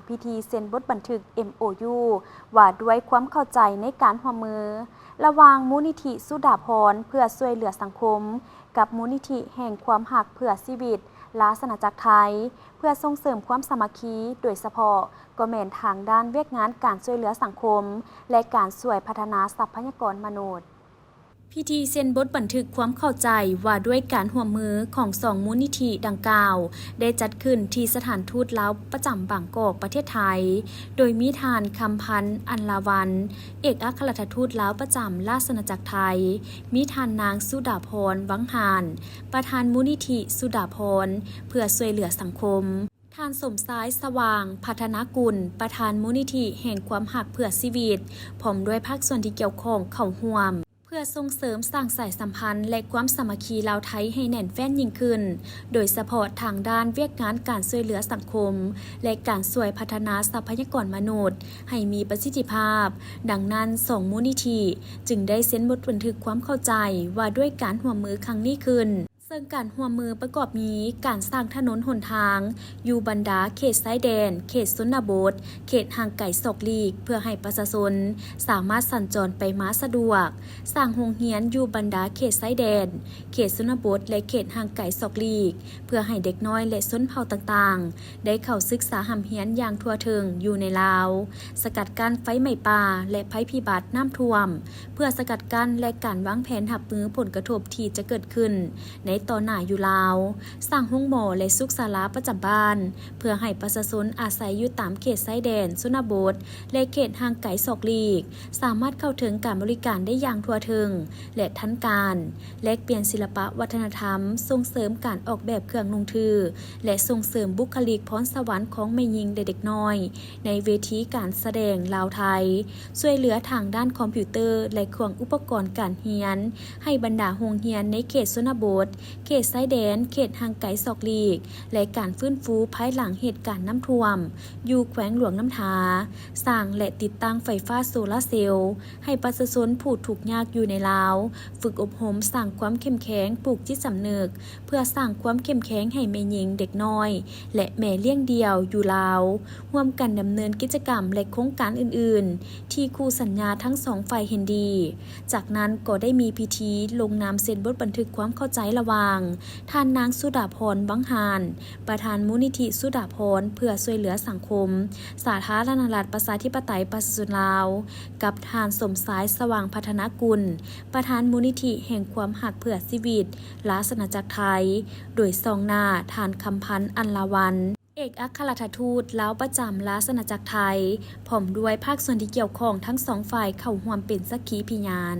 พิธีเซ็นบทบันทึก MOU ว่าด้วยความเข้าใจในการร่วมมือระหว่างมูลนิธิสุดาภรณ์เพื่อช่วยเหลือสังคมกับมูลนิธิแห่งความหักเพื่อชีวิตลาสนาจักรไทยเพื่อส่งเสริมความสามัคคีโดยเฉพาะก็แม่นทางด้านเวียกงานการช่วยเหลือสังคมและการช่วยพัฒนาทรัพยากรมนุษย์พิธีเซ็นบทบันทึกความเข้าใจว่าด้วยการร่วมมือของ2มูลนิธิดังกล่าวได้จัดขึ้นที่สถานทูตลาวประจำบางกอกประเทศไทยโดยมีท่านคำพันธ์อัญลาวันเอกอัครราชทูตลาวประจำราชอาณาจักรไทยมีท่านนางสุดาภรณ์วังหานประธานมูลนิธิสุดาภรณ์เพื่อช่วยเหลือสังคมท่านสมซ้ายสว่างพัฒนากุลประธานมูลนิธิแห่งความหักเพื่อชีวิตพร้อมด้วยภาคส่วนที่เกี่ยวข้องเข้าร่วมเพื่อส่งเสริมสร้างสายสัมพันธ์และความสามัคคีลาวไทยให้แน่นแฟ้นยิ่งขึ้นโดยเฉพาะทางด้านเวียกงานการช่วยเหลือสังคมและการช่วยพัฒนาทรัพยากรมนุษย์ให้มีประสิทธิภาพดังนั้น2มูลนิธิจึงได้เซ็นบทบันทึกความเข้าใจว่าด้วยการร่วมมือครั้งนี้ขึ้นซึ่งการร่วมมือประกอบมีการสร้างถนนหนทางอยู่บรรดาเขตชายแดนเขตชนบทเขตห่างไกลศอกลีกเพื่อให้ประชาชนสามารถสัญจรไปมาสะดวกสร้างโรงเรียนอยู่บรรดาเขตชายแดนเขตชนบทและเขตห่างไกลศอกลีกเพื่อให้เด็กน้อยและชนเผ่าต่างๆได้เข้าศึกษาหำเรียนอย่างทั่วถึงอยู่ในลาวสกัดกั้นไฟไหม้ป่าและภัยพิบัติน้ำท่วมเพื่อสกัดกั้นและการวางแผนรับมือผลกระทบที่จะเกิดขึ้นในตอนหน้าอยู่ลาวสร้างห้องหมอและสุขศาลาประจำบ้านเพื่อให้ประชาชนอาศัยอยู่ตามเขตชายแดนชนบทและเขตห่างไกลศอกลีกสามารถเข้าถึงการบริการได้อย่างทั่วถึงและทันการแลกเปลี่ยนศิลปะวัฒนธรรมส่งเสริมการออกแบบเครื่องนุ่งถือและส่งเสริมบุคลิกพรสวรรค์ของแม่หญิงและเด็กน้อยในเวทีการแสดงลาวไทยช่วยเหลือทางด้านคอมพิวเตอร์และเครื่องอุปกรณ์การเรียนให้บรรดาโรงเรียนในเขตชนบทเขตชายแดนเขตห่างไกลศอกลีกและการฟื้นฟูภายหลังเหตุการณ์น้ำท่วมอยู่แขวงหลวงน้ำทาสร้างและติดตั้งไฟฟ้าโซลาร์เซลล์ให้ประชาชนผู้ทุกข์ยากอยู่ในลาวฝึกอบรมสร้างความเข้มแข็งปลูกจิตสำนึกเพื่อสร้างความเข้มแข็งให้แม่หญิงเด็กน้อยและแม่เลี้ยงเดี่ยวอยู่ลาวร่วมกันดำเนินกิจกรรมและโครงการอื่นๆที่คู่สัญญาทั้ง2ฝ่ายเห็นดีจากนั้นก็ได้มีพิธีลงนามเซ็นบทบันทึกความเข้าใจระหว่างท่านนางสุดาภรณ์วังหานประธานมูลนิธิสุดาภรณ์เพื่อช่วยเหลือสังคมสาธารณรัฐประชาธิปไตยประชาชนลาวกับท่านสมสายสว่างพัฒนากุลประธานมูลนิธิแห่งความหักเพื่อชีวิตราชอาณาจักรไทยโดยซองหน้าท่านคำพันธ์อัญลาวันเอกอัครราชทูตลาวประจำราชอาณาจักรไทยพร้อมด้วยภาคส่วนที่เกี่ยวข้องทั้ง2ฝ่ายเข้าร่วมเป็นสักขีพยาน